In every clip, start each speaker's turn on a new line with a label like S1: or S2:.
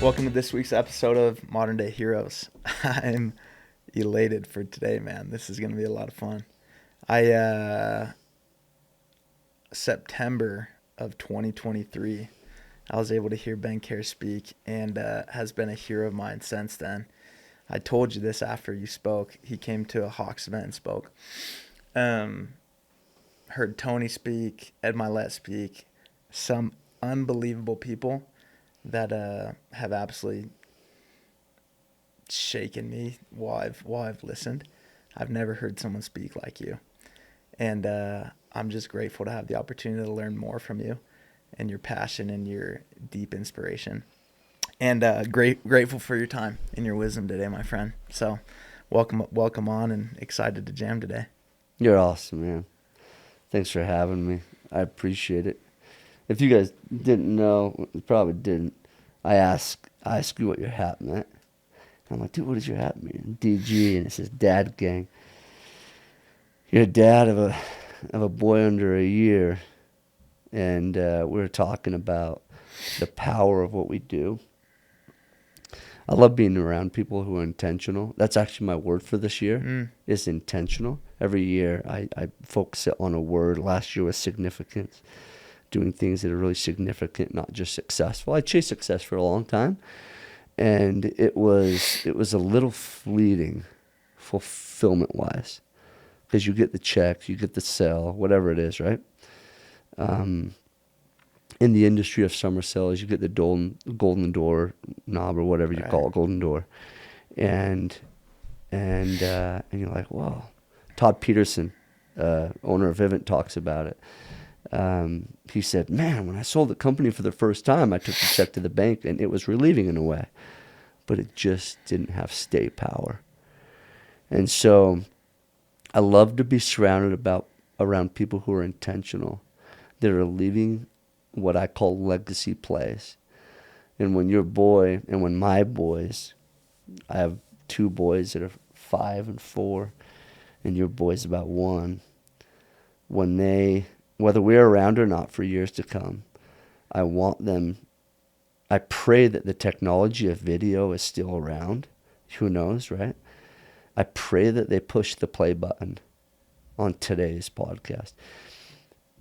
S1: Welcome to this week's episode of Modern Day Heroes. I'm elated for today, man. This is going to be a lot of fun. September of 2023, I was able to hear Ben Kjar speak and has been a hero of mine since then. I told you this after you spoke. He came to a Hawks event and spoke. Heard Tony speak, Ed Milet speak, some unbelievable people that have absolutely shaken me while I've listened. I've never heard someone speak like you, and I'm just grateful to have the opportunity to learn more from you, and your passion and your deep inspiration, and grateful for your time and your wisdom today, my friend. So, welcome on, and excited to jam today.
S2: You're awesome, man. Thanks for having me. I appreciate it. If you guys didn't know, you probably didn't, I asked you what your hat meant. I'm like, dude, what does your hat mean? DG, and it says Dad Gang. You're a dad of a boy under a year, and we were talking about the power of what we do. I love being around people who are intentional. That's actually my word for this year, is intentional. Every year I focus it on a word. Last year was significance. Doing things that are really significant, not just successful. I chased success for a long time, and it was a little fleeting, fulfillment-wise, because you get the check, you get the sell, whatever it is, right? In the industry of summer sales, you get the golden door knob or whatever you call it, golden door, and you're like, whoa. Todd Peterson, owner of Vivint, talks about it. He said, man, when I sold the company for the first time, I took the check to the bank and it was relieving in a way, but it just didn't have stay power. And so I love to be surrounded around people who are intentional, that are leaving what I call legacy plays. And when your boy and when my boys, I have two boys that are 5 and 4, and your boy's about 1, when they, whether we're around or not for years to come, I pray that the technology of video is still around. Who knows, right? I pray that they push the play button on today's podcast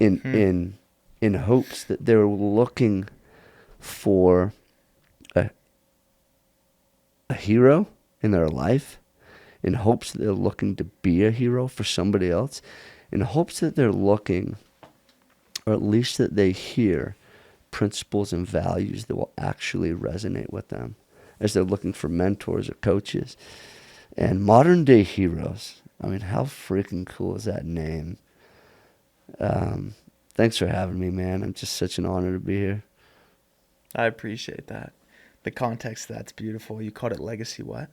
S2: in hopes that they're looking for a hero in their life, in hopes that they're looking to be a hero for somebody else, in hopes that they're looking, or at least that they hear principles and values that will actually resonate with them as they're looking for mentors or coaches. And modern day heroes, I mean, how freaking cool is that name? Thanks for having me, man. I'm just such an honor to be here.
S1: I appreciate that. The context, that's beautiful. You called it legacy what?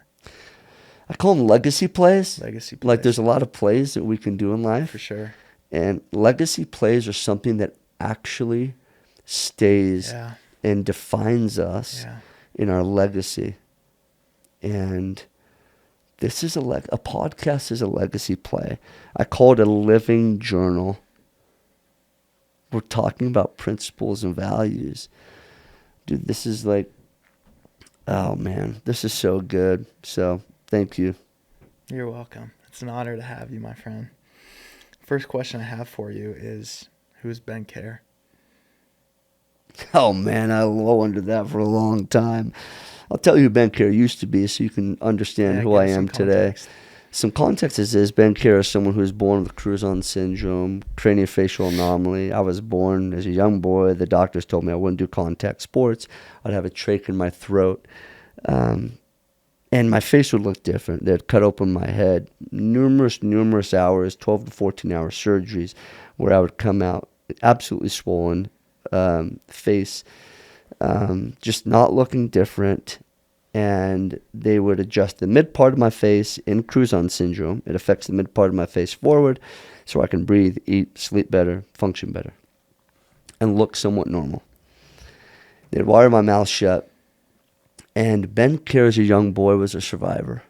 S2: I call them legacy plays.
S1: Legacy plays.
S2: Like there's a lot of plays that we can do in life.
S1: For sure.
S2: And legacy plays are something that actually stays and defines us in our legacy. And this is a podcast is a legacy play. I call it a living journal. We're talking about principles and values. Dude, this is like, oh man, this is so good. So thank you.
S1: You're welcome. It's an honor to have you, my friend. First question I have for you is, who's Ben Kjar?
S2: Oh, man, I wondered that for a long time. I'll tell you who Ben Kjar used to be so you can understand who I am today. Some context is Ben Kjar is someone who was born with Cruzon syndrome, craniofacial anomaly. I was born as a young boy. The doctors told me I wouldn't do contact sports. I'd have a trach in my throat. And my face would look different. They'd cut open my head. Numerous hours, 12 to 14-hour surgeries, where I would come out absolutely swollen, face, just not looking different. And they would adjust the mid part of my face in Cruzon syndrome. It affects the mid part of my face forward so I can breathe, eat, sleep better, function better, and look somewhat normal. They'd wire my mouth shut. And Ben Kjar, as a young boy, was a survivor.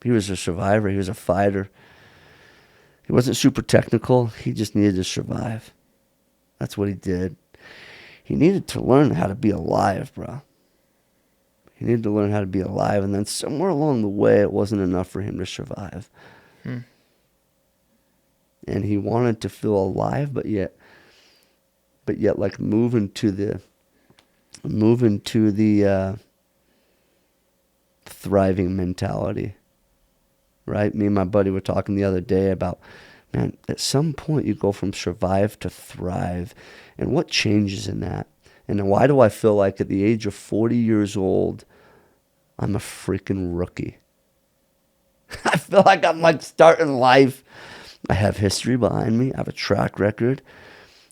S2: He was a survivor. He was a fighter. He wasn't super technical. He just needed to survive. That's what he did. He needed to learn how to be alive, bro. He needed to learn how to be alive. And then somewhere along the way, it wasn't enough for him to survive.
S1: Hmm.
S2: And he wanted to feel alive, but yet like move into the thriving mentality, right? Me and my buddy were talking the other day about, man, at some point you go from survive to thrive, and what changes in that? And why do I feel like at the age of 40 years old, I'm a freaking rookie? I feel like I'm like starting life. I have history behind me. I have a track record.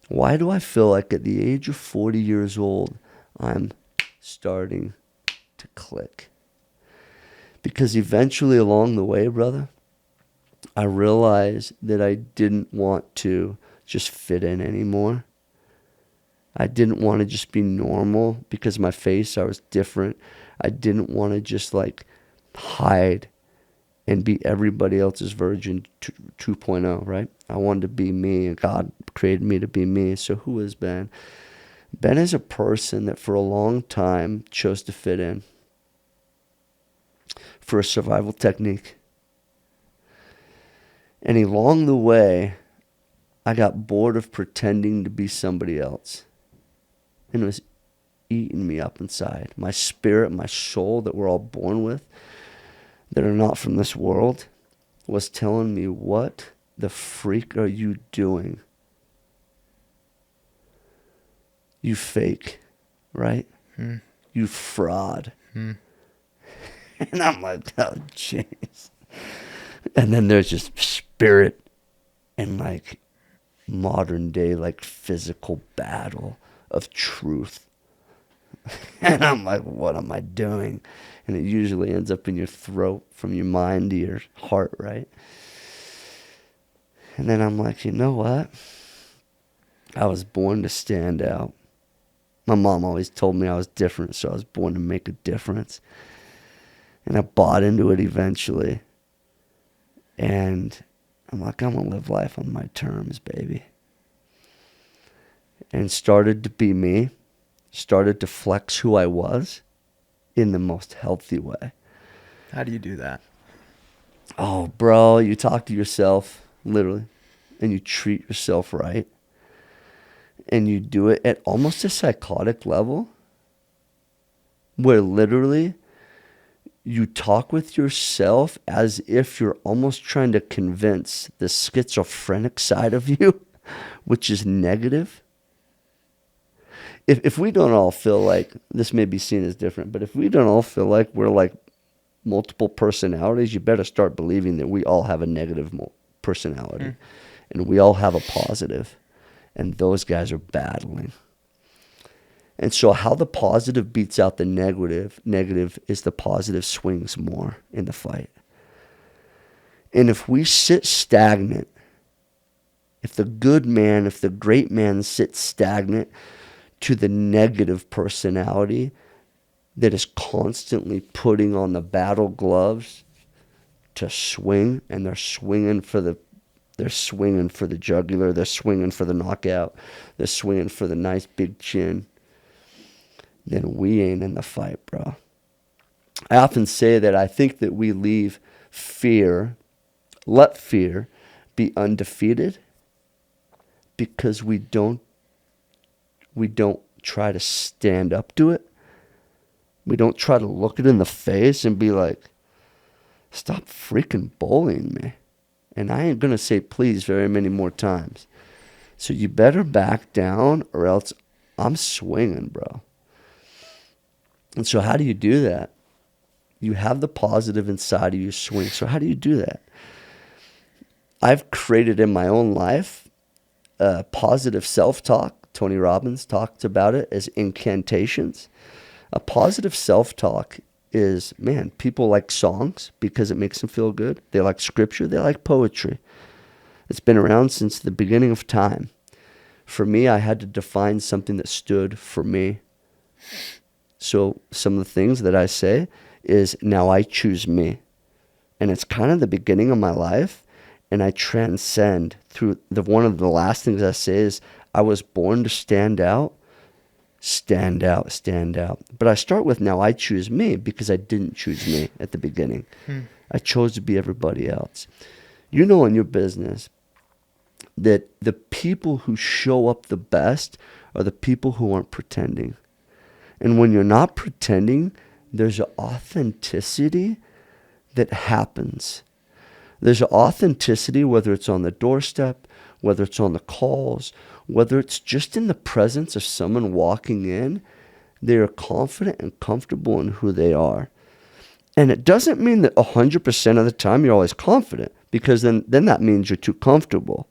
S2: Why do I feel like at the age of 40 years old, I'm starting to click? Because eventually along the way, brother, I realized that I didn't want to just fit in anymore. I didn't want to just be normal because my face, I was different. I didn't want to just like hide and be everybody else's version 2.0, right? I wanted to be me, and God created me to be me. So who is Ben? Ben is a person that for a long time chose to fit in for a survival technique. And along the way, I got bored of pretending to be somebody else. And it was eating me up inside. My spirit, my soul that we're all born with, that are not from this world, was telling me, what the freak are you doing? You fake, right?
S1: Hmm.
S2: You fraud.
S1: Hmm.
S2: And I'm like, oh, jeez. And then there's just spirit and like modern day, like physical battle of truth. And I'm like, what am I doing? And it usually ends up in your throat from your mind to your heart, right? And then I'm like, you know what? I was born to stand out. My mom always told me I was different, so I was born to make a difference. And I bought into it eventually. And I'm like, I'm going to live life on my terms, baby. And started to be me. Started to flex who I was in the most healthy way.
S1: How do you do that?
S2: Oh, bro, you talk to yourself, literally, and you treat yourself right. And you do it at almost a psychotic level where literally you talk with yourself as if you're almost trying to convince the schizophrenic side of you, which is negative. If we don't all feel like, this may be seen as different, but if we don't all feel like we're like multiple personalities, you better start believing that we all have a negative personality and we all have a positive. And those guys are battling. And so how the positive beats out the negative is the positive swings more in the fight. And if we sit stagnant, if the good man, if the great man sits stagnant to the negative personality that is constantly putting on the battle gloves to swing, and they're swinging for the jugular. They're swinging for the knockout. They're swinging for the nice big chin. Then we ain't in the fight, bro. I often say that I think that we leave fear, let fear be undefeated because we don't try to stand up to it. We don't try to look it in the face and be like, stop freaking bullying me. And I ain't going to say please very many more times. So you better back down or else I'm swinging, bro. And so how do you do that? You have the positive inside of you swing. So how do you do that? I've created in my own life positive self-talk. Tony Robbins talked about it as incantations. A positive self-talk is, man, people like songs because it makes them feel good. They like scripture. They like poetry. It's been around since the beginning of time. For me, I had to define something that stood for me. So some of the things that I say is, now I choose me. And it's kind of the beginning of my life. And I transcend through one of the last things I say is, I was born to stand out. stand out, stand out. But I start with now I choose me because I didn't choose me at the beginning. I chose to be everybody else. You know in your business that the people who show up the best are the people who aren't pretending. And when you're not pretending, there's an authenticity that happens. There's an authenticity, whether it's on the doorstep, whether it's on the calls, whether it's just in the presence of someone walking in. They are confident and comfortable in who they are. And it doesn't mean that 100% of the time you're always confident, because then that means you're too comfortable.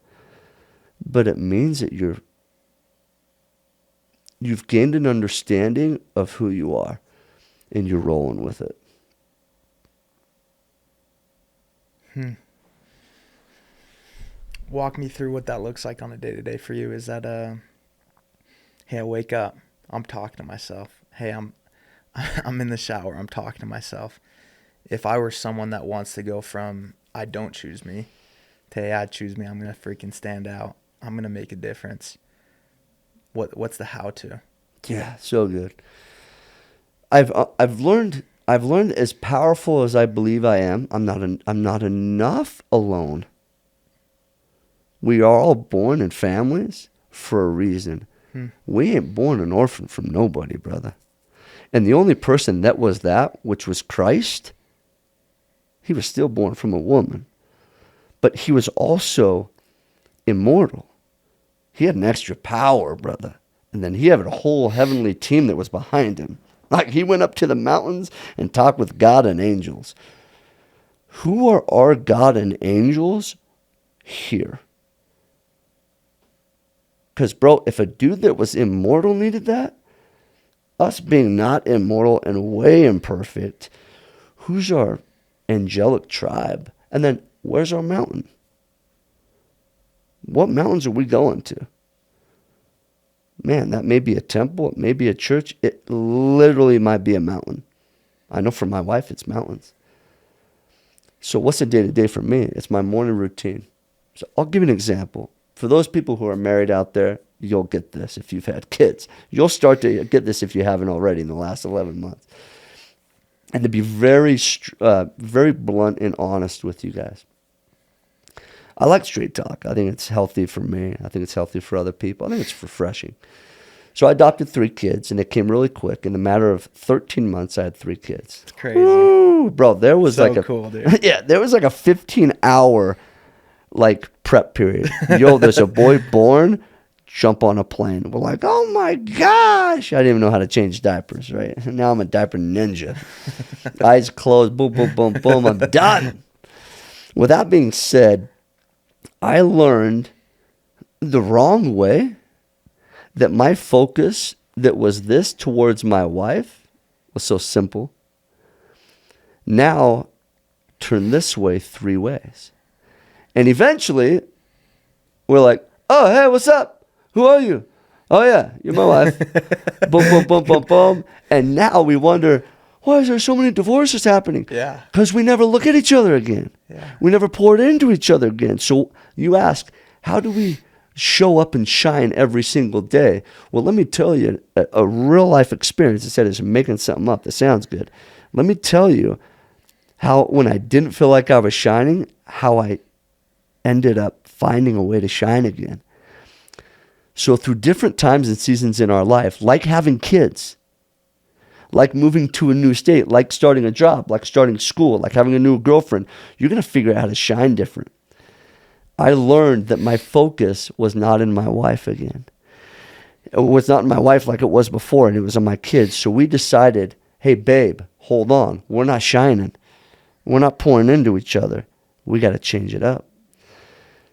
S2: But it means that you've gained an understanding of who you are, and you're rolling with it.
S1: Walk me through what that looks like on a day-to-day for you. Is that hey, I wake up, I'm talking to myself. Hey, I'm in the shower, I'm talking to myself. If I were someone that wants to go from I don't choose me to hey, I choose me, I'm gonna freaking stand out, I'm gonna make a difference. What's the how-to?
S2: Yeah, so good. I've learned as powerful as I believe I am, I'm not enough alone. We are all born in families for a reason. We ain't born an orphan from nobody, brother. And the only person that was that, which was Christ, he was still born from a woman. But he was also immortal. He had an extra power, brother. And then he had a whole heavenly team that was behind him. Like he went up to the mountains and talked with God and angels. Who are our God and angels here? Because, bro, if a dude that was immortal needed that, us being not immortal and way imperfect, who's our angelic tribe? And then where's our mountain? What mountains are we going to? Man, that may be a temple. It may be a church. It literally might be a mountain. I know for my wife, it's mountains. So what's a day-to-day for me? It's my morning routine. So I'll give you an example. For those people who are married out there, you'll get this if you've had kids. You'll start to get this if you haven't already in the last 11 months. And to be very blunt and honest with you guys, I like straight talk. I think it's healthy for me. I think it's healthy for other people. I think it's refreshing. So I adopted 3 kids, and it came really quick. In a matter of 13 months, I had 3 kids.
S1: It's crazy.
S2: Woo! Bro, there was
S1: So cool, dude.
S2: Yeah, there was like a 15-hour prep period. Yo, there's a boy born, jump on a plane. We're like, oh my gosh. I didn't even know how to change diapers, right? Now I'm a diaper ninja. Eyes closed, boom, boom, boom, boom, I'm done. With that being said, I learned the wrong way that my focus that was this towards my wife was so simple. Now, turn this way 3 ways. And eventually, we're like, oh, hey, what's up? Who are you? Oh, yeah, you're my wife. Boom, boom, boom, boom, boom. And now we wonder, why is there so many divorces happening?
S1: Yeah.
S2: Because we never look at each other again.
S1: Yeah.
S2: We never poured into each other again. So you ask, how do we show up and shine every single day? Well, let me tell you a real life experience. Instead of making something up that sounds good. Let me tell you how when I didn't feel like I was shining, how I ended up finding a way to shine again. So through different times and seasons in our life, like having kids, like moving to a new state, like starting a job, like starting school, like having a new girlfriend, you're going to figure out how to shine different. I learned that my focus was not in my wife again. It was not in my wife like it was before, and it was on my kids. So we decided, hey, babe, hold on. We're not shining. We're not pouring into each other. We got to change it up.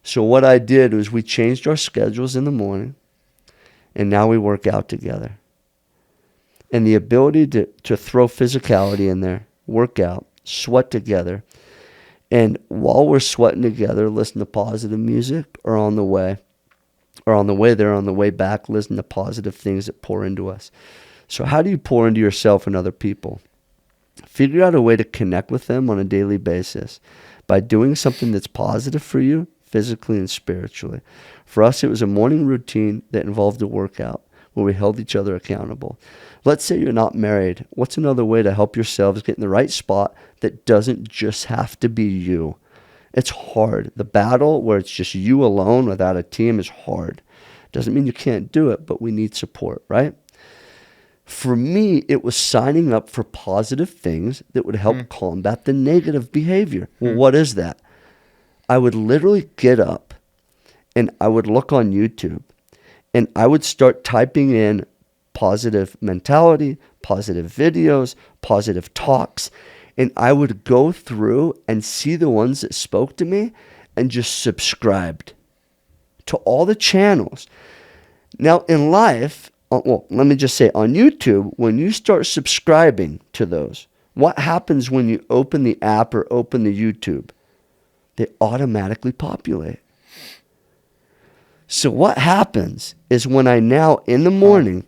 S2: So what I did was we changed our schedules in the morning, and now we work out together. And the ability to throw physicality in there, work out, sweat together, and while we're sweating together, listen to positive music, or on the way there, on the way back, listen to positive things that pour into us. So how do you pour into yourself and other people? Figure out a way to connect with them on a daily basis by doing something that's positive for you, physically and spiritually. For us, it was a morning routine that involved a workout. where we held each other accountable. Let's say you're not married. What's another way to help yourselves get in the right spot that doesn't just have to be you? It's hard. The battle where it's just you alone without a team is hard. Doesn't mean you can't do it, but we need support, right? For me, it was signing up for positive things that would help combat the negative behavior. Well, what is that? I would literally get up and I would look on YouTube and I would start typing in positive mentality, positive videos, positive talks, and I would go through and see the ones that spoke to me and just subscribed to all the channels. Now, in life, well, let me just say, on YouTube, when you start subscribing to those, what happens when you open the app or open the YouTube? They automatically populate. So what happens is when I now, in the morning,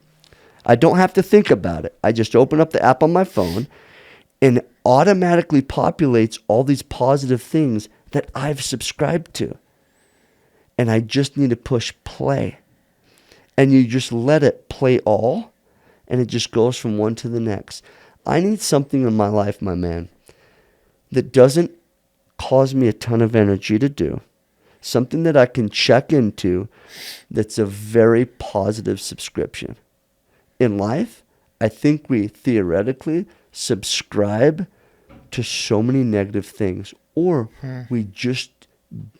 S2: I don't have to think about it. I just open up the app on my phone and it automatically populates all these positive things that I've subscribed to. And I just need to push play. And you just let it play all, and it just goes from one to the next. I need something in my life, my man, that doesn't cause me a ton of energy to do. Something that I can check into that's a very positive subscription. In life, I think we theoretically subscribe to so many negative things, or we just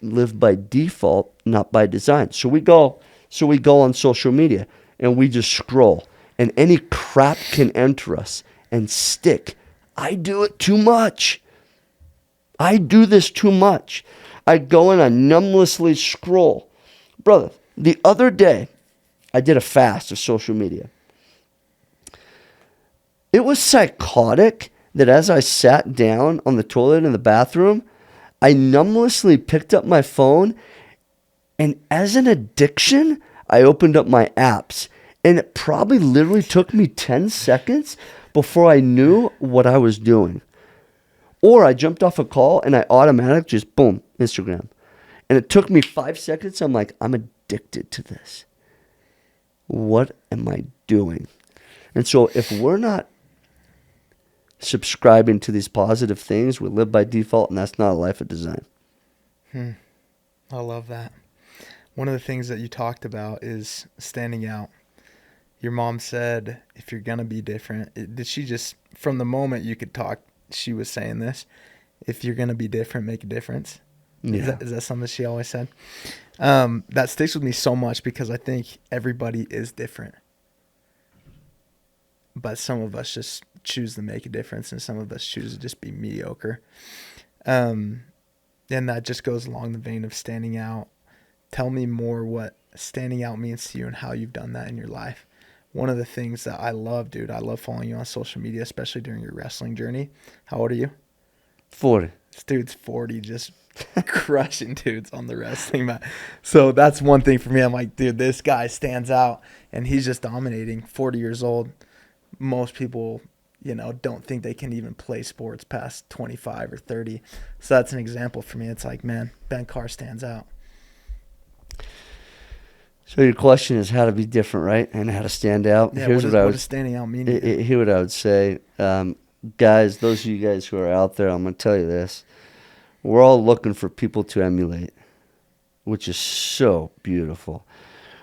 S2: live by default, not by design. So we go on social media and we just scroll, and any crap can enter us and stick. I do it too much. I do this too much. I go and I numblessly scroll. Brother, the other day, I did a fast of social media. It was psychotic that as I sat down on the toilet in the bathroom, I numblessly picked up my phone, and as an addiction, I opened up my apps. And it probably literally took me 10 seconds before I knew what I was doing. Or I jumped off a call and I automatically just, boom, Instagram. And it took me 5 seconds. I'm like, I'm addicted to this. What am I doing? And so if we're not subscribing to these positive things, we live by default, and that's not a life of design.
S1: I love that. One of the things that you talked about is standing out. Your mom said, if you're going to be different, did she just, from the moment you could talk, she was saying this, if you're going to be different, make a difference?
S2: Yeah.
S1: Is that something she always said? That sticks with me so much because I think everybody is different. But some of us just choose to make a difference, and some of us choose to just be mediocre. And that just goes along the vein of standing out. Tell me more what standing out means to you and how you've done that in your life. One of the things that I love, dude, I love following you on social media, especially during your wrestling journey. How old are you?
S2: 40.
S1: This dude's 40, just crushing dudes on the wrestling mat. So that's one thing for me. I'm like, dude, this guy stands out, and he's just dominating. 40 years old. Most people, don't think they can even play sports past 25 or 30. So that's an example for me. It's like, man, Ben Kjar stands out.
S2: So your question is how to be different, right? And how to stand out.
S1: Yeah,
S2: Here's
S1: what does standing out mean?
S2: Here's what I would say. Guys, those of you guys who are out there, I'm going to tell you this. We're all looking for people to emulate, which is so beautiful.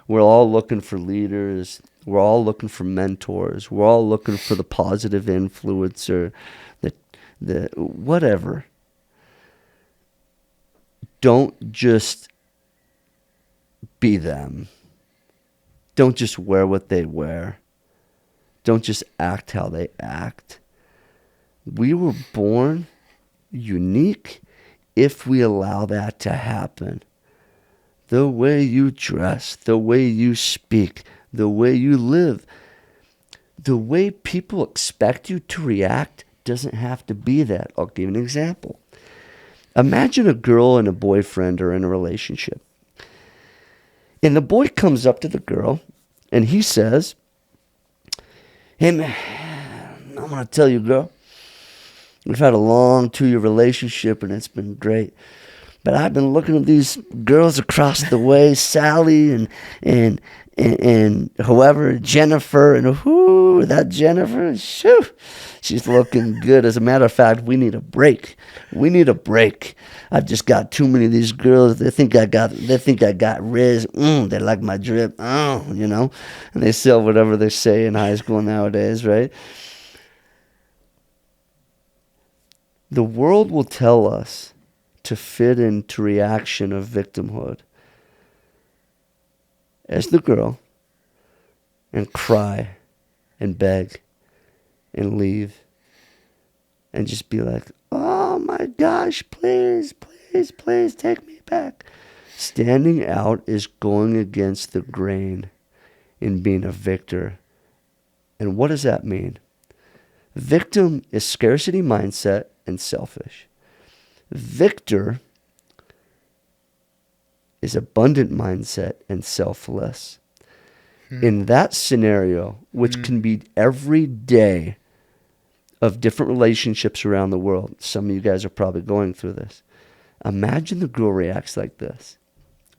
S2: We're all looking for leaders. We're all looking for mentors. We're all looking for the positive influencer, the whatever. Don't just be them. Don't just wear what they wear. Don't just act how they act. We were born unique if we allow that to happen. The way you dress, the way you speak, the way you live, the way people expect you to react doesn't have to be that. I'll give you an example. Imagine a girl and a boyfriend are in a relationship. And the boy comes up to the girl and he says, hey man, I'm going to tell you, girl, we've had a long 2-year relationship and it's been great. But I've been looking at these girls across the way, Sally and and whoever, Jennifer, and whoo, that Jennifer, shoo, she's looking good. As a matter of fact, we need a break. We need a break. I've just got too many of these girls. They think I got riz. They like my drip. And they sell whatever they say in high school nowadays, right? The world will tell us to fit into reaction of victimhood as the girl and cry and beg and leave and just be like, oh my gosh, please, please, please take me back. Standing out is going against the grain in being a victor. And what does that mean? Victim is scarcity mindset and selfish. Victor is abundant mindset and selfless. In that scenario, which can be every day of different relationships around the world, some of you guys are probably going through this. Imagine the girl reacts like this.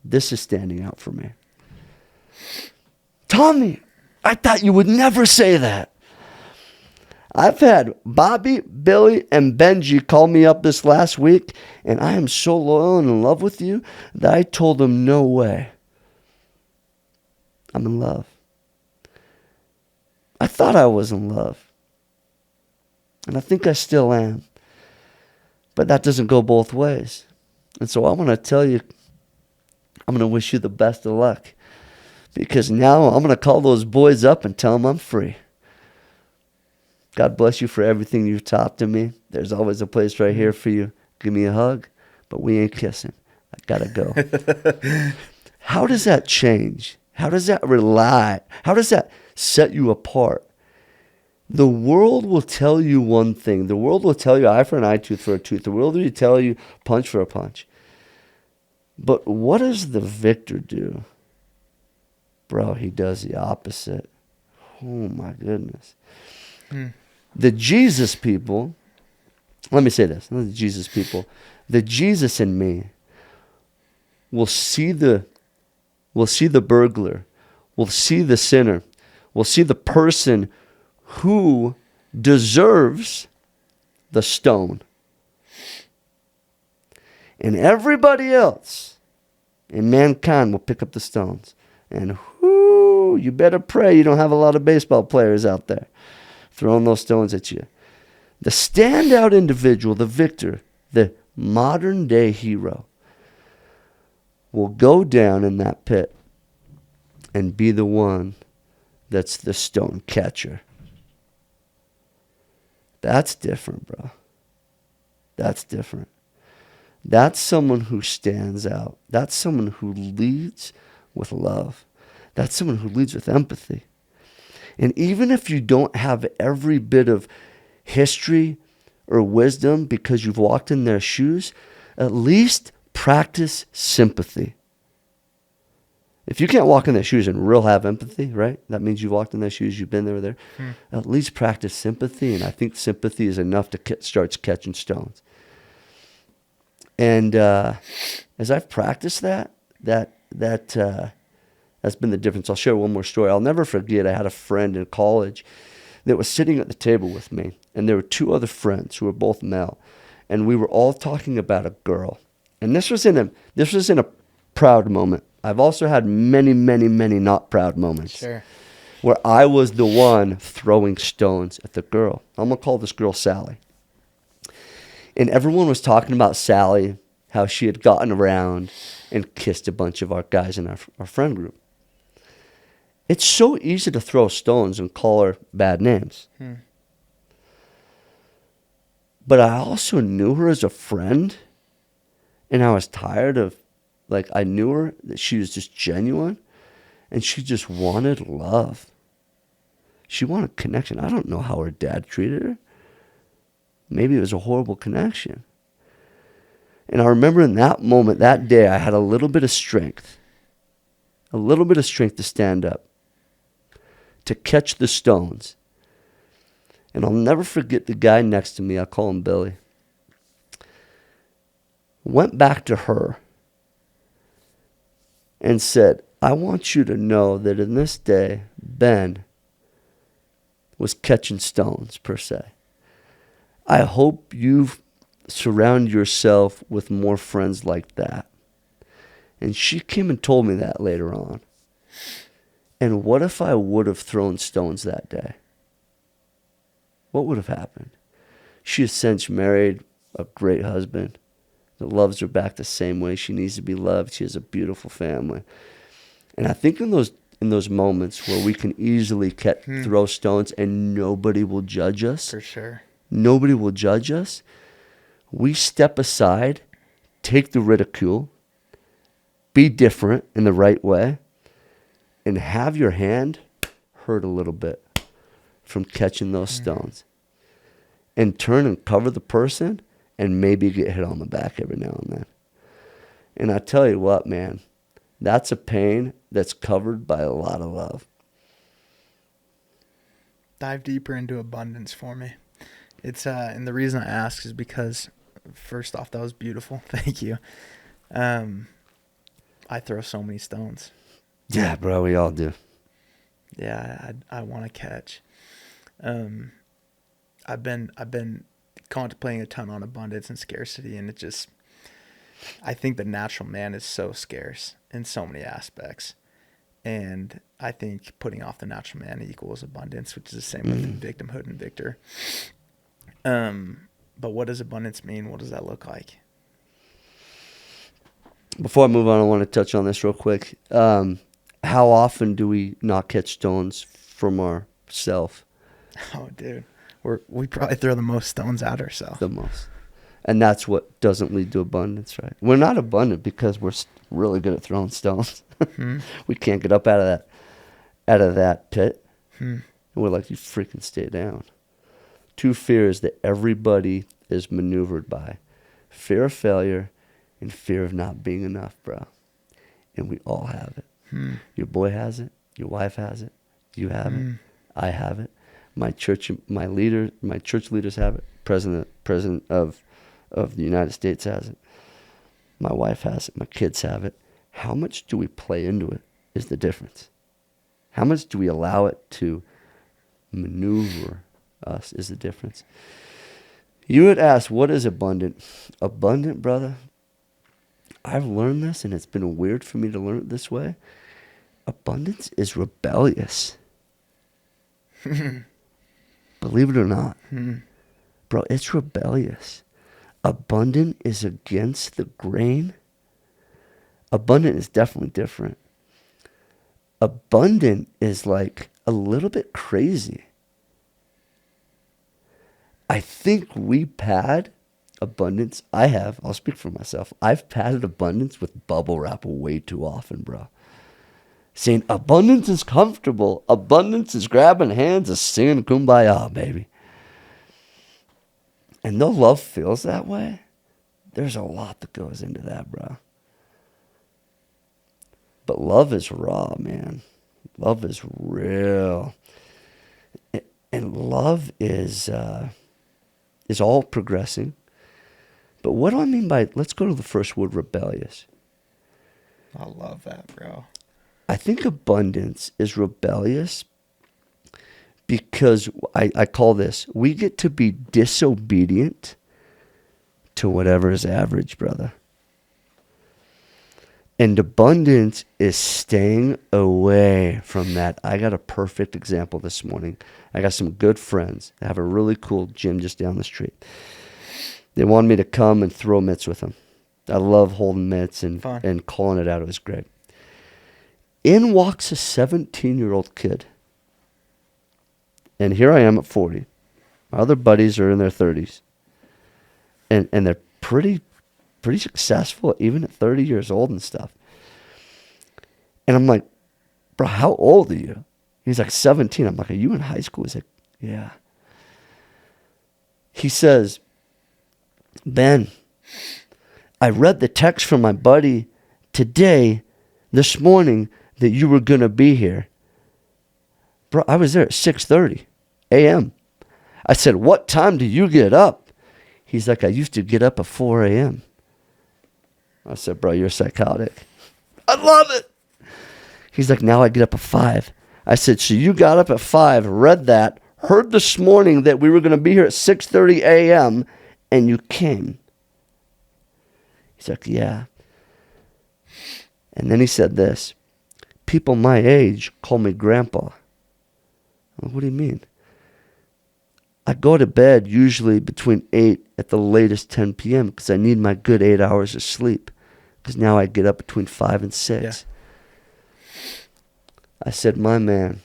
S2: This is standing out for me. Tommy, I thought you would never say that. I've had Bobby, Billy, and Benji call me up this last week, and I am so loyal and in love with you that I told them, no way. I'm in love. I thought I was in love. And I think I still am. But that doesn't go both ways. And so I want to tell you, I'm going to wish you the best of luck. Because now I'm going to call those boys up and tell them I'm free. God bless you for everything you've taught to me. There's always a place right here for you. Give me a hug, but we ain't kissing. I gotta go. How does that change? How does that How does that set you apart? The world will tell you one thing. The world will tell you eye for an eye, tooth for a tooth. The world will tell you punch for a punch. But what does the victor do? Bro, he does the opposite. Oh my goodness. The Jesus people, let me say this, not the Jesus people, the Jesus in me will see the burglar, will see the sinner, will see the person who deserves the stone. And everybody else in mankind will pick up the stones. And you better pray you don't have a lot of baseball players out there throwing those stones at you. The standout individual, the victor, the modern day hero, will go down in that pit and be the one that's the stone catcher. That's different, bro. That's different. That's someone who stands out. That's someone who leads with love. That's someone who leads with empathy. And even if you don't have every bit of history or wisdom because you've walked in their shoes, at least practice sympathy. If you can't walk in their shoes and real have empathy, right? That means you've walked in their shoes, you've been there. At least practice sympathy, and I think sympathy is enough to start catching stones. And as I've practiced that's been the difference. I'll share one more story. I'll never forget, I had a friend in college that was sitting at the table with me, and there were two other friends who were both male, and we were all talking about a girl. And this was in a proud moment. I've also had many, many, many not proud moments.
S1: Sure.
S2: Where I was the one throwing stones at the girl. I'm going to call this girl Sally. And everyone was talking about Sally, how she had gotten around and kissed a bunch of our guys in our friend group. It's so easy to throw stones and call her bad names. But I also knew her as a friend, and I was tired of, I knew her, that she was just genuine, and she just wanted love. She wanted connection. I don't know how her dad treated her. Maybe it was a horrible connection. And I remember in that moment, that day, I had a little bit of strength to stand up, to catch the stones. And I'll never forget the guy next to me, I call him Billy, went back to her and said, I want you to know that in this day, Ben was catching stones, per se. I hope you surround yourself with more friends like that. And she came and told me that later on. And what if I would have thrown stones that day? What would have happened? She has since married a great husband that loves her back the same way she needs to be loved. She has a beautiful family. And I think in those moments where we can easily throw stones and nobody will judge us.
S1: For sure.
S2: Nobody will judge us. We step aside, take the ridicule, be different in the right way, and have your hand hurt a little bit from catching those stones. And turn and cover the person and maybe get hit on the back every now and then. And I tell you what, man, that's a pain that's covered by a lot of love.
S1: Dive deeper into abundance for me. It's and the reason I ask is because, first off, that was beautiful. Thank you. I throw so many stones.
S2: Yeah, bro, we all do.
S1: Yeah, I want to catch. I've been contemplating a ton on abundance and scarcity, and I think the natural man is so scarce in so many aspects. And I think putting off the natural man equals abundance, which is the same with victimhood and victor. But what does abundance mean? What does that look like?
S2: Before I move on, I want to touch on this real quick. How often do we not catch stones from ourselves?
S1: Oh, dude. We probably throw the most stones at ourselves.
S2: The most. And that's what doesn't lead to abundance, right? We're not abundant because we're really good at throwing stones. We can't get up out of that pit. And we're like, you freaking stay down. Two fears that everybody is maneuvered by. Fear of failure and fear of not being enough, bro. And we all have it. Your boy has it. Your wife has it. You have it. I have it. My church leaders have it. President of the United States has it. My wife has it. My kids have it. How much do we play into it is the difference. How much do we allow it to maneuver us is the difference. You would ask, what is abundant? Abundant, brother, I've learned this, and it's been weird for me to learn it this way. Abundance is rebellious. Believe it or not. Bro, it's rebellious. Abundant is against the grain. Abundant is definitely different. Abundant is like a little bit crazy. I think we pad abundance. I'll speak for myself. I've padded abundance with bubble wrap way too often, bro. Saying abundance is comfortable. Abundance is grabbing hands and singing kumbaya, baby. And though love feels that way, there's a lot that goes into that, bro. But love is raw, man. Love is real. And love is all progressing. But what do I mean by, let's go to the first word, rebellious.
S1: I love that, bro.
S2: I think abundance is rebellious because I call this, we get to be disobedient to whatever is average, brother. And abundance is staying away from that. I got a perfect example this morning. I got some good friends that have a really cool gym just down the street. They wanted me to come and throw mitts with them. I love holding mitts and calling it out. It was great. In walks a 17-year-old kid. And here I am at 40. My other buddies are in their 30s. And they're pretty successful, even at 30 years old and stuff. And I'm like, bro, how old are you? He's like 17. I'm like, are you in high school? He's like, yeah. He says, Ben, I read the text from my buddy this morning, that you were going to be here. Bro, I was there at 6:30 a.m. I said, what time do you get up? He's like, I used to get up at 4 a.m. I said, bro, you're psychotic. I love it. He's like, now I get up at 5. I said, so you got up at 5, read that, heard this morning that we were going to be here at 6:30 a.m., and you came. He's like, yeah. And then he said this, people my age call me grandpa. I'm like, what do you mean? I go to bed usually between 8 at the latest 10 p.m. because I need my good 8 hours of sleep. Because now I get up between 5 and 6.
S1: Yeah.
S2: I said, my man,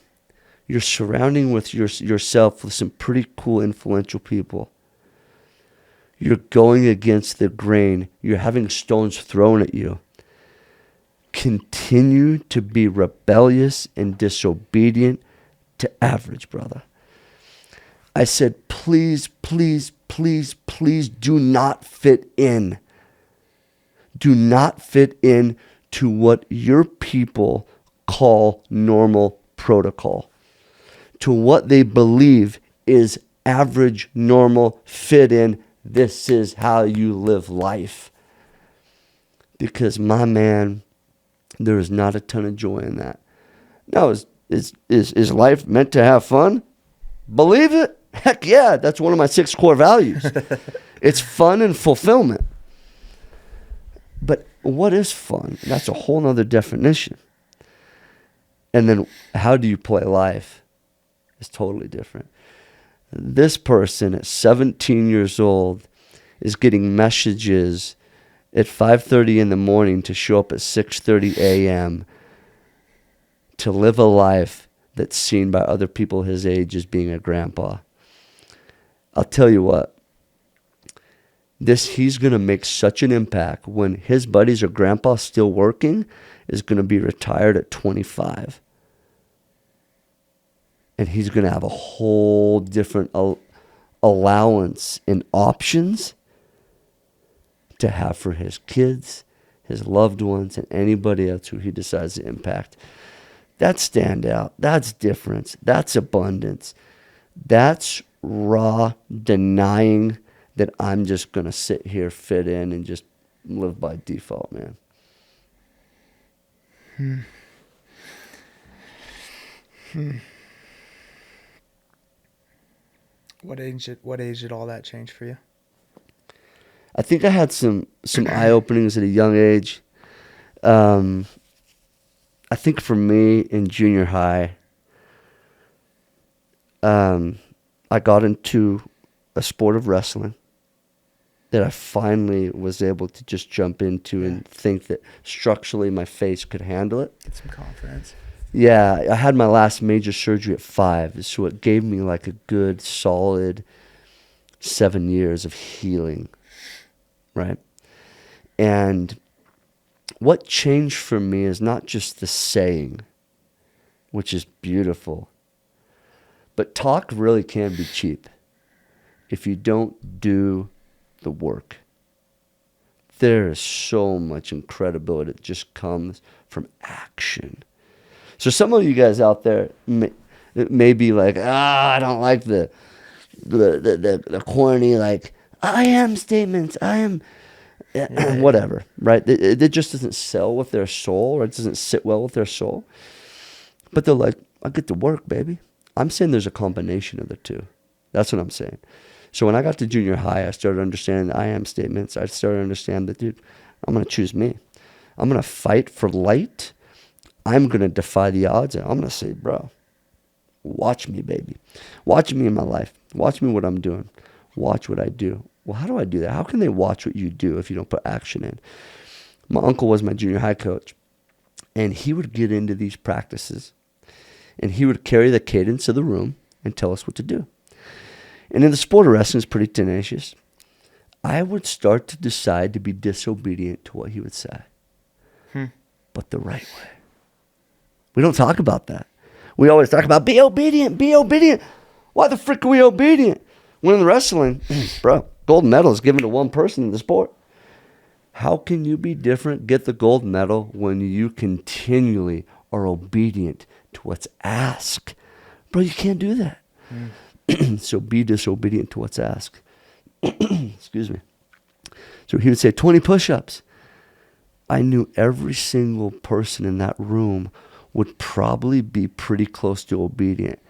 S2: you're surrounding with yourself with some pretty cool, influential people. You're going against the grain. You're having stones thrown at you. Continue to be rebellious and disobedient to average, brother. I said, please, please, please, please do not fit in. Do not fit in to what your people call normal protocol. To what they believe is average, normal, fit in. This is how you live life. Because, my man, there is not a ton of joy in that. Now, is life meant to have fun? Believe it? Heck yeah, that's one of my 6 core values. It's fun and fulfillment. But what is fun? That's a whole nother definition. And then how do you play life? It's totally different. This person at 17 years old is getting messages at 5:30 in the morning to show up at 6:30 a.m. to live a life that's seen by other people his age as being a grandpa. I'll tell you what, he's going to make such an impact when his buddies or grandpa still working is going to be retired at 25. And he's going to have a whole different allowance and options to have for his kids, his loved ones, and anybody else who he decides to impact. That's standout. That's difference. That's abundance. That's raw denying that I'm just going to sit here, fit in, and just live by default, man.
S1: What age did all that change for you?
S2: I think I had some eye openings at a young age. I think for me in junior high, I got into a sport of wrestling that I finally was able to just jump into and think that structurally my face could handle it.
S1: Get some confidence.
S2: Yeah, I had my last major surgery at 5, so it gave me like a good, solid 7 years of healing, right? And what changed for me is not just the saying, which is beautiful, but talk really can be cheap if you don't do the work. There is so much incredibility that just comes from action. So some of you guys out there may be like, I don't like the corny, like, I am statements, I am, whatever, right? It just doesn't sell with their soul, or it doesn't sit well with their soul. But they're like, I get to work, baby. I'm saying there's a combination of the two. That's what I'm saying. So when I got to junior high, I started understanding the I am statements. I started to understand that, dude, I'm going to choose me. I'm going to fight for light. I'm going to defy the odds. And I'm going to say, bro, watch me, baby. Watch me in my life. Watch me what I'm doing. Watch what I do. Well, how do I do that? How can they watch what you do if you don't put action in? My uncle was my junior high coach, and he would get into these practices, and he would carry the cadence of the room and tell us what to do. And in the sport of wrestling, it's pretty tenacious. I would start to decide to be disobedient to what he would say, but the right way. We don't talk about that. We always talk about be obedient, be obedient. Why the frick are we obedient? When in the wrestling, bro, gold medal is given to one person in the sport. How can you be different, get the gold medal, when you continually are obedient to what's asked? Bro, you can't do that. So be disobedient to what's asked. Excuse me. So he would say 20 push-ups. I knew every single person in that room would probably be pretty close to obedient.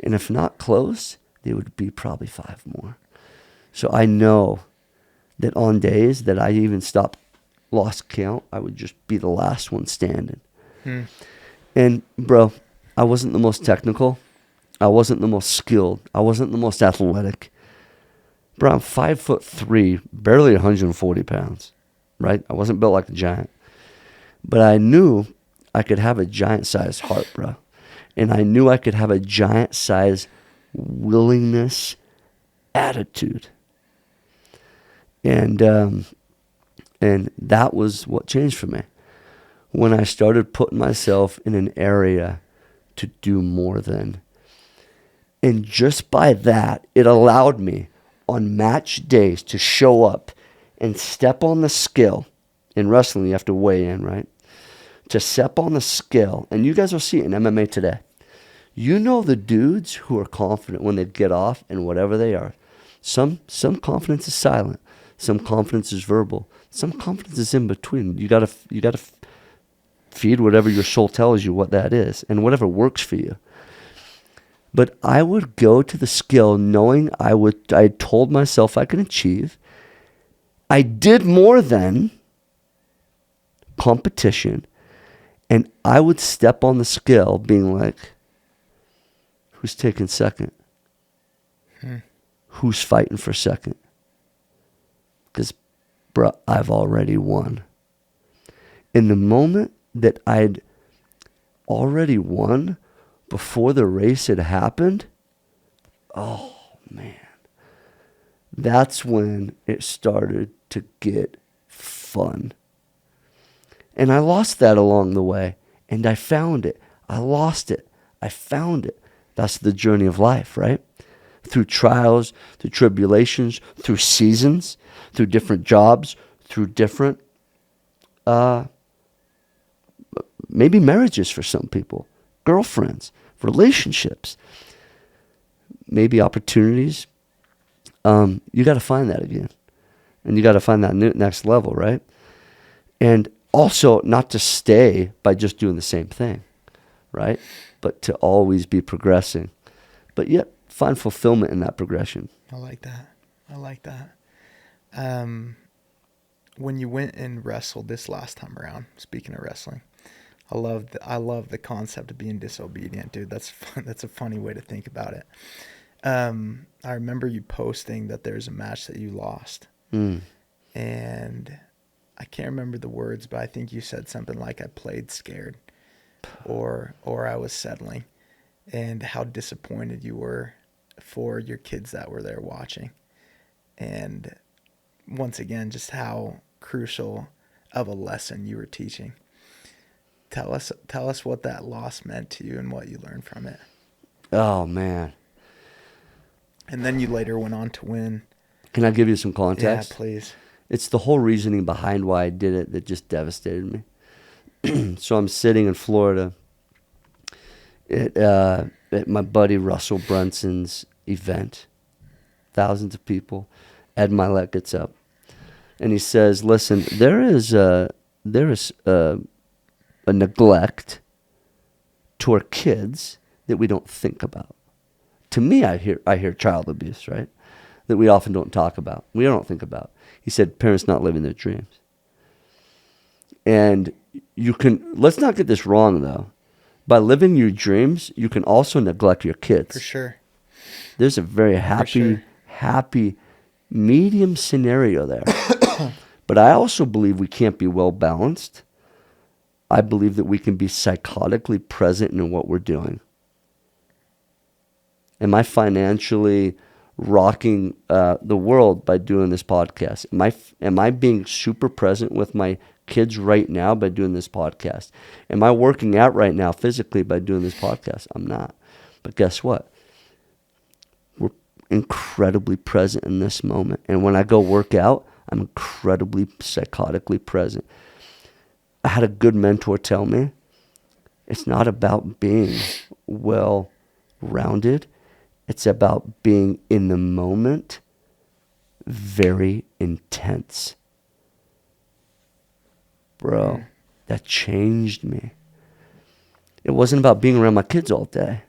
S2: And if not close, they would be probably 5 more. So I know that on days that I even lost count, I would just be the last one standing. And bro, I wasn't the most technical. I wasn't the most skilled. I wasn't the most athletic. Bro, I'm 5'3", barely 140 pounds, right? I wasn't built like a giant. But I knew I could have a giant-sized heart, bro. And I knew I could have a giant-sized willingness, attitude. And that was what changed for me. When I started putting myself in an area to do more than. And just by that, it allowed me on match days to show up and step on the scale. In wrestling, you have to weigh in, right? To step on the scale, and you guys will see it in MMA today. You know the dudes who are confident when they get off and whatever they are. Some confidence is silent. Some confidence is verbal. Some confidence is in between. You gotta feed whatever your soul tells you what that is, and whatever works for you. But I would go to the scale knowing I told myself I could achieve. I did more than competition. And I would step on the scale being like, who's taking second? Who's fighting for second? Because, bro, I've already won. In the moment that I'd already won before the race had happened, oh, man. That's when it started to get fun. And I lost that along the way. And I found it. I lost it. I found it. That's the journey of life, right? Through trials, through tribulations, through seasons, through different jobs, through different, maybe marriages for some people, girlfriends, relationships, maybe opportunities. You got to find that again. And you got to find that next level, right? And also, not to stay by just doing the same thing, right? But to always be progressing. But yet, find fulfillment in that progression.
S1: I like that. When you went and wrestled this last time around, speaking of wrestling, I love the concept of being disobedient, dude. That's fun. That's a funny way to think about it. I remember you posting that there's a match that you lost. And I can't remember the words, but I think you said something like I played scared or I was settling, and how disappointed you were for your kids that were there watching. And once again, just how crucial of a lesson you were teaching. Tell us what that loss meant to you and what you learned from it.
S2: Oh, man.
S1: And then you later went on to win.
S2: Can I give you some context?
S1: Yeah, please.
S2: It's the whole reasoning behind why I did it that just devastated me. So I'm sitting in Florida at my buddy Russell Brunson's event. Thousands of people. Ed Milet gets up. And he says, listen, there is a neglect to our kids that we don't think about. To me, I hear child abuse, right? That we often don't talk about. We don't think about. He said, parents not living their dreams. And let's not get this wrong, though. By living your dreams, you can also neglect your kids.
S1: For sure.
S2: There's a very happy medium scenario there. But I also believe we can't be well balanced. I believe that we can be psychotically present in what we're doing. Am I financially rocking the world by doing this podcast? Am I being super present with my kids right now by doing this podcast? Am I working out right now physically by doing this podcast? I'm not. But guess what? We're incredibly present in this moment. And when I go work out, I'm incredibly psychotically present. I had a good mentor tell me, it's not about being well-rounded. It's about being in the moment, very intense. Bro, that changed me. It wasn't about being around my kids all day.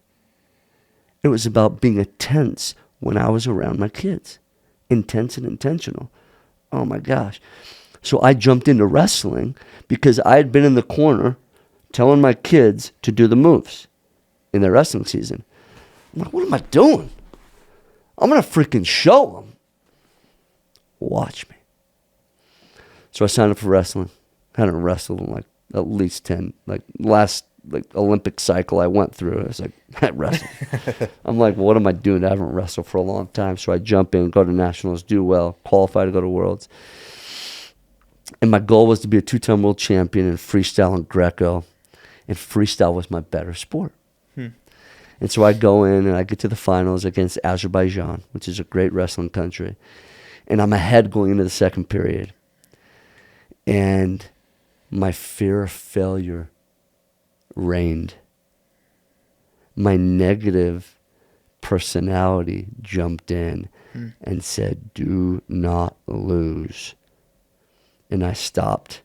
S2: It was about being intense when I was around my kids. Intense and intentional. Oh my gosh. So I jumped into wrestling because I had been in the corner telling my kids to do the moves in their wrestling season. I'm like, what am I doing? I'm going to freaking show them. Watch me. So I signed up for wrestling. I hadn't wrestled in like at least 10, like last Olympic cycle I went through. I was like, I wrestled. I'm like, well, what am I doing? I haven't wrestled for a long time. So I jump in, go to nationals, do well, qualify to go to worlds. And my goal was to be a 2-time world champion in freestyle and Greco. And freestyle was my better sport. And so I go in and I get to the finals against Azerbaijan, which is a great wrestling country. And I'm ahead going into the second period. And my fear of failure reigned. My negative personality jumped in and said, do not lose. And I stopped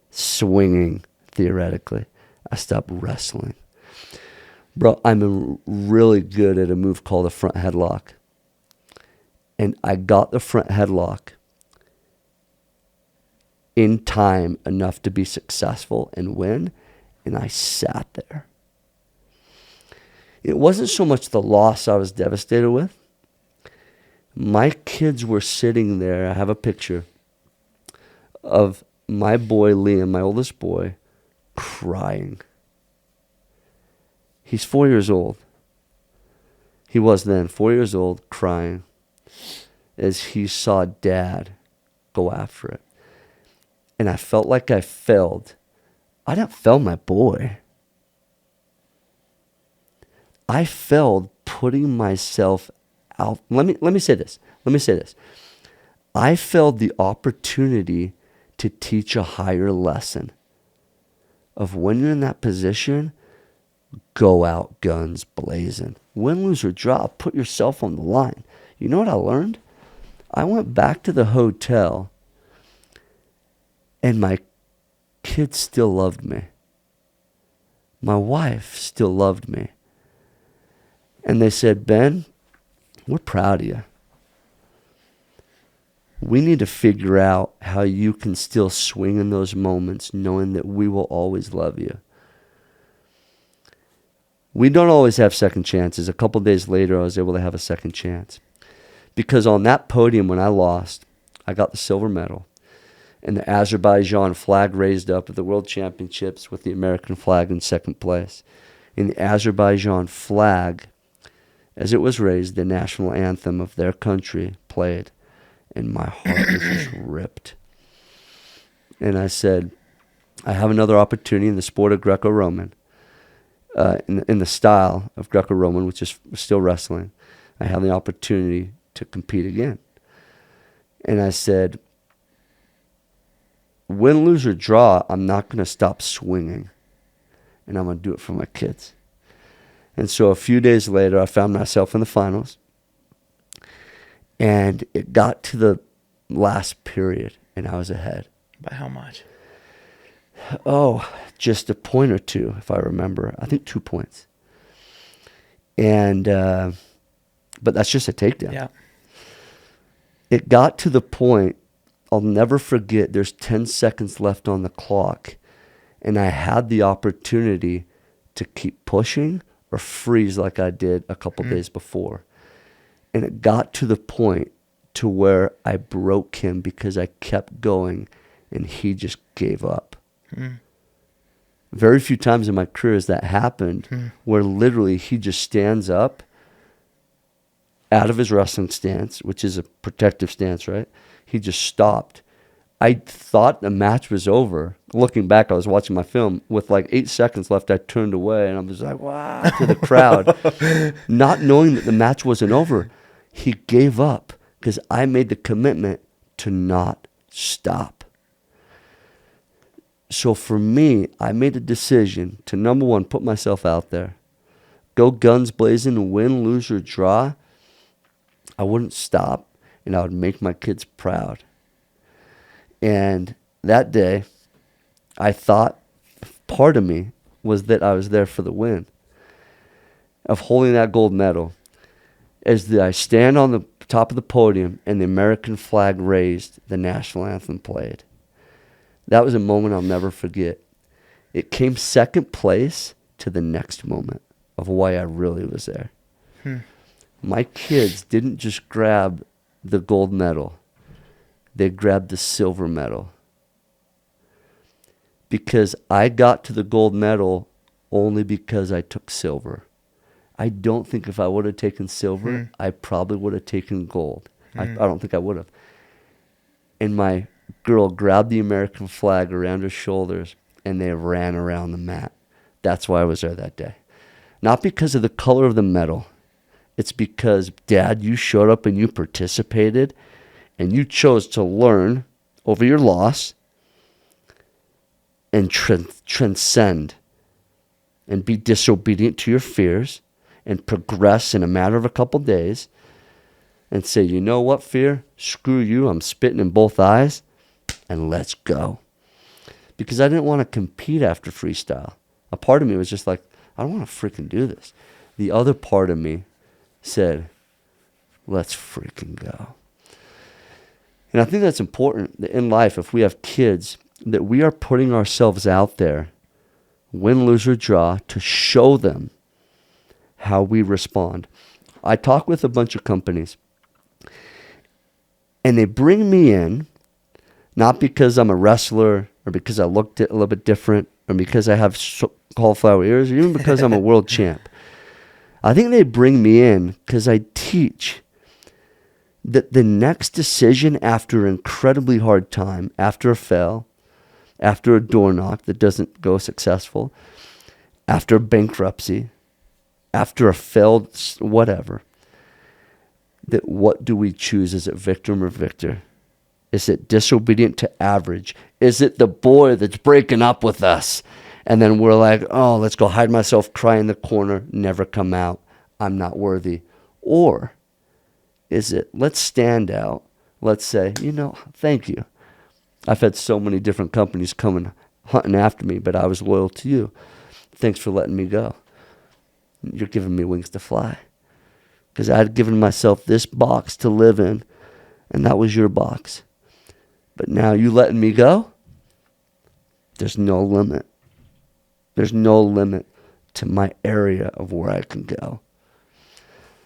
S2: swinging, theoretically. I stopped wrestling. Bro, I'm really good at a move called a front headlock. And I got the front headlock in time enough to be successful and win, and I sat there. It wasn't so much the loss I was devastated with. My kids were sitting there. I have a picture of my boy Liam, my oldest boy, crying. He's 4 years old. He was then 4 years old, crying as he saw Dad go after it. And I felt like I failed. I didn't fail my boy. I failed putting myself out. Let me say this. I failed the opportunity to teach a higher lesson of when you're in that position, go out guns blazing. Win, lose, or draw, put yourself on the line. You know what I learned? I went back to the hotel and my kids still loved me. My wife still loved me. And they said, Ben, we're proud of you. We need to figure out how you can still swing in those moments knowing that we will always love you. We don't always have second chances. A couple days later, I was able to have a second chance. Because on that podium when I lost, I got the silver medal. And the Azerbaijan flag raised up at the World Championships with the American flag in second place. In the Azerbaijan flag, as it was raised, the national anthem of their country played. And my heart was just ripped. And I said, I have another opportunity in the sport of Greco-Roman. In the style of Greco-Roman, which is still wrestling, I have the opportunity to compete again. And I said, win, lose, or draw, I'm not going to stop swinging. And I'm going to do it for my kids. And so a few days later, I found myself in the finals. And it got to the last period, and I was ahead.
S1: By how much?
S2: Oh, just a point or two, if I remember. I think 2 points. And, but that's just a takedown.
S1: Yeah.
S2: It got to the point, I'll never forget, there's 10 seconds left on the clock. And I had the opportunity to keep pushing or freeze like I did a couple days before. And it got to the point to where I broke him because I kept going and he just gave up. Very few times in my career has that happened where literally he just stands up out of his wrestling stance, which is a protective stance, right? He just stopped. I thought the match was over. Looking back, I was watching my film. With like 8 seconds left, I turned away and I was like, wow, to the crowd. Not knowing that the match wasn't over. He gave up because I made the commitment to not stop. So for me, I made a decision to, number one, put myself out there. Go guns blazing, win, lose, or draw. I wouldn't stop, and I would make my kids proud. And that day, I thought, part of me was that I was there for the win of holding that gold medal. As I stand on the top of the podium and the American flag raised, the national anthem played. That was a moment I'll never forget. It came second place to the next moment of why I really was there. My kids didn't just grab the gold medal. They grabbed the silver medal. Because I got to the gold medal only because I took silver. I don't think if I would have taken silver, I probably would have taken gold. I don't think I would have. And my girl grabbed the American flag around her shoulders, and they ran around the mat. That's why I was there that day. Not because of the color of the medal. It's because, Dad, you showed up and you participated, and you chose to learn over your loss and transcend and be disobedient to your fears and progress in a matter of a couple days and say, you know what, fear? Screw you. I'm spitting in both eyes, and let's go. Because I didn't want to compete after freestyle. A part of me was just like, I don't want to freaking do this. The other part of me said, let's freaking go. And I think that's important that in life, if we have kids, that we are putting ourselves out there, win, lose, or draw, to show them how we respond. I talk with a bunch of companies, and they bring me in, not because I'm a wrestler, or because I looked a little bit different, or because I have cauliflower ears, or even because I'm a world champ. I think they bring me in because I teach that the next decision after an incredibly hard time, after a fail, after a door knock that doesn't go successful, after bankruptcy, after a failed whatever, that what do we choose? Is it victim or victor? Is it disobedient to average? Is it the boy that's breaking up with us? And then we're like, oh, let's go hide myself, cry in the corner, never come out. I'm not worthy. Or is it, let's stand out. Let's say, thank you. I've had so many different companies coming hunting after me, but I was loyal to you. Thanks for letting me go. You're giving me wings to fly. Because I had given myself this box to live in, and that was your box. But now you letting me go, there's no limit. There's no limit to my area of where I can go.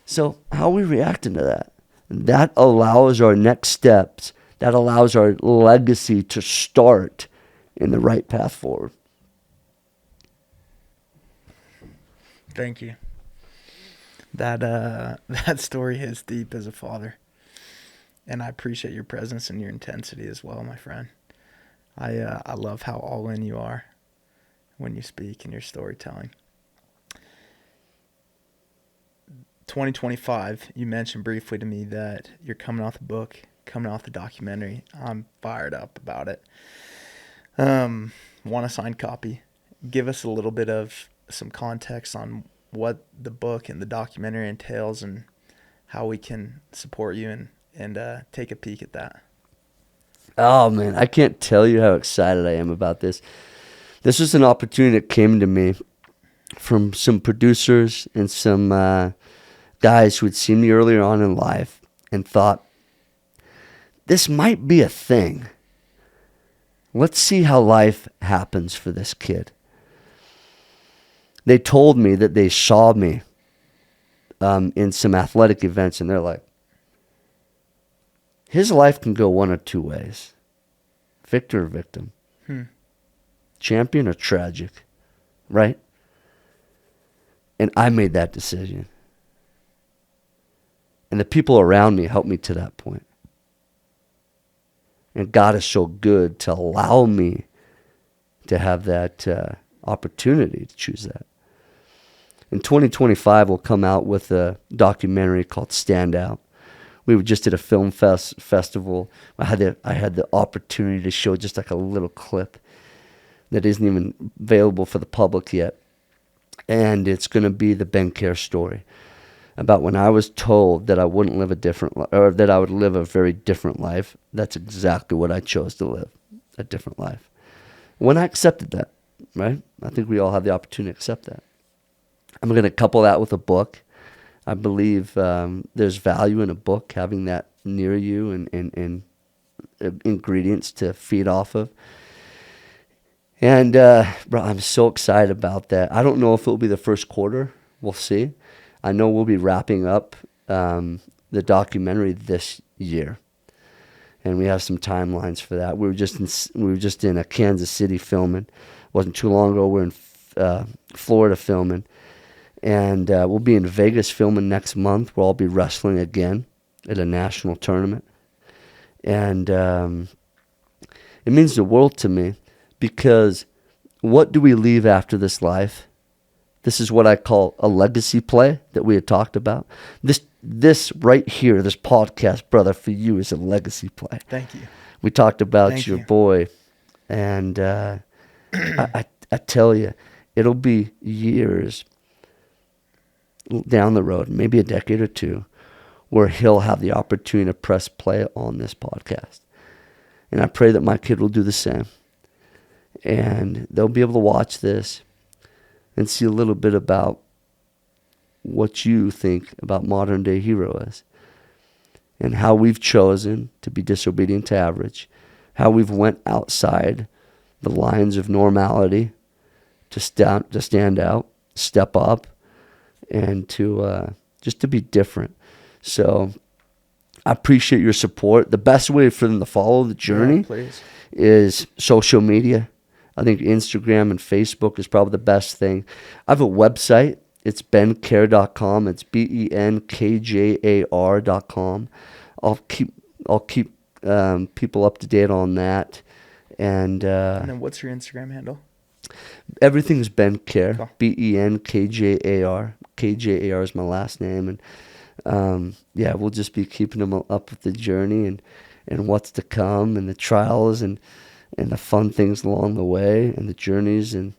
S2: So how are we reacting to that? That allows our next steps. That allows our legacy to start in the right path forward.
S1: Thank you. That story hits deep as a father. And I appreciate your presence and your intensity as well, my friend. I love how all in you are when you speak and your storytelling. 2025, you mentioned briefly to me that you're coming off the book, coming off the documentary. I'm fired up about it. Want a signed copy? Give us a little bit of some context on what the book and the documentary entails and how we can support you and take a peek at that.
S2: Oh, man, I can't tell you how excited I am about this. This was an opportunity that came to me from some producers and some guys who had seen me earlier on in life and thought, this might be a thing. Let's see how life happens for this kid. They told me that they saw me in some athletic events, and they're like, his life can go one of two ways. Victor or victim. Champion or tragic. Right? And I made that decision. And the people around me helped me to that point. And God is so good to allow me to have that opportunity to choose that. In 2025, we'll come out with a documentary called Stand Out. We just did a film festival. I had the opportunity to show just like a little clip that isn't even available for the public yet. And it's going to be the Ben Kjar story about when I was told that I wouldn't live or that I would live a very different life. That's exactly what I chose to live, a different life. When I accepted that, right? I think we all have the opportunity to accept that. I'm going to couple that with a book. I believe there's value in a book, having that near you and ingredients to feed off of. And, bro, I'm so excited about that. I don't know if it'll be the first quarter. We'll see. I know we'll be wrapping up the documentary this year. And we have some timelines for that. We were just in Kansas City filming. Wasn't too long ago. We're in Florida filming. And we'll be in Vegas filming next month. We'll all be wrestling again at a national tournament. And it means the world to me, because what do we leave after this life? This is what I call a legacy play that we had talked about. This right here, this podcast, brother, for you is a legacy play.
S1: Thank you.
S2: We talked about
S1: Thank
S2: your
S1: you.
S2: boy, and I tell you, it'll be years down the road, maybe a decade or two, where he'll have the opportunity to press play on this podcast. And I pray that my kid will do the same. And they'll be able to watch this and see a little bit about what you think about modern day hero is, and how we've chosen to be disobedient to average, how we've went outside the lines of normality to stand out, step up, and to just to be different. So I appreciate your support. The best way for them to follow the journey is social media. I think Instagram and Facebook is probably the best thing. I have a website. It's benkjar.com. It's benkjar.com. I'll keep people up to date on that. And
S1: then what's your Instagram handle?
S2: Everything's Ben Kjar.
S1: Cool.
S2: Benkjar. KJAR is my last name. And yeah, we'll just be keeping them up with the journey and what's to come, and the trials and the fun things along the way, and the journeys and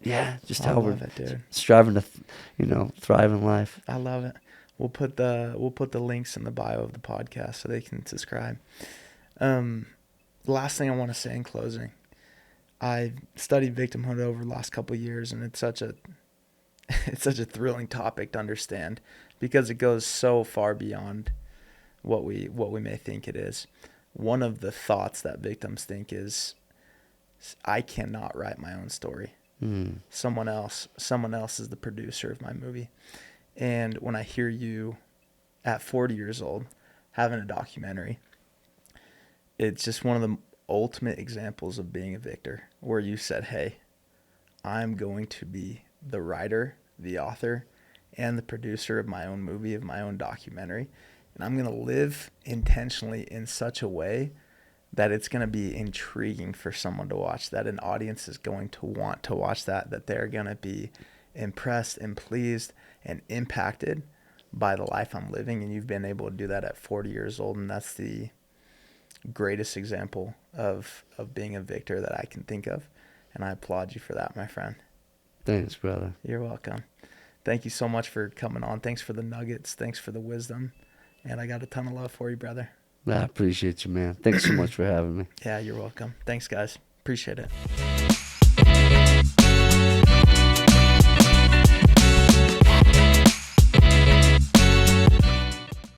S2: yeah, just how we're striving to thrive in life.
S1: I love it. We'll put the links in the bio of the podcast so they can subscribe. The last thing I want to say in closing, I studied victimhood over the last couple of years, and it's such a thrilling topic to understand, because it goes so far beyond what we may think it is. One of the thoughts that victims think is, I cannot write my own story. Someone else is the producer of my movie. And when I hear you at 40 years old having a documentary, it's just one of the ultimate examples of being a victor, where you said, hey, I'm going to be the writer, the author, and the producer of my own movie, of my own documentary. And I'm going to live intentionally in such a way that it's going to be intriguing for someone to watch, that an audience is going to want to watch that they're going to be impressed and pleased and impacted by the life I'm living. And you've been able to do that at 40 years old. And that's the greatest example of being a victor that I can think of. And I applaud you for that, my friend.
S2: Thanks, brother.
S1: You're welcome. Thank you so much for coming on. Thanks for the nuggets. Thanks for the wisdom. And I got a ton of love for you, brother.
S2: I appreciate you, man. Thanks so much for having me.
S1: Yeah, you're welcome. Thanks, guys. Appreciate it.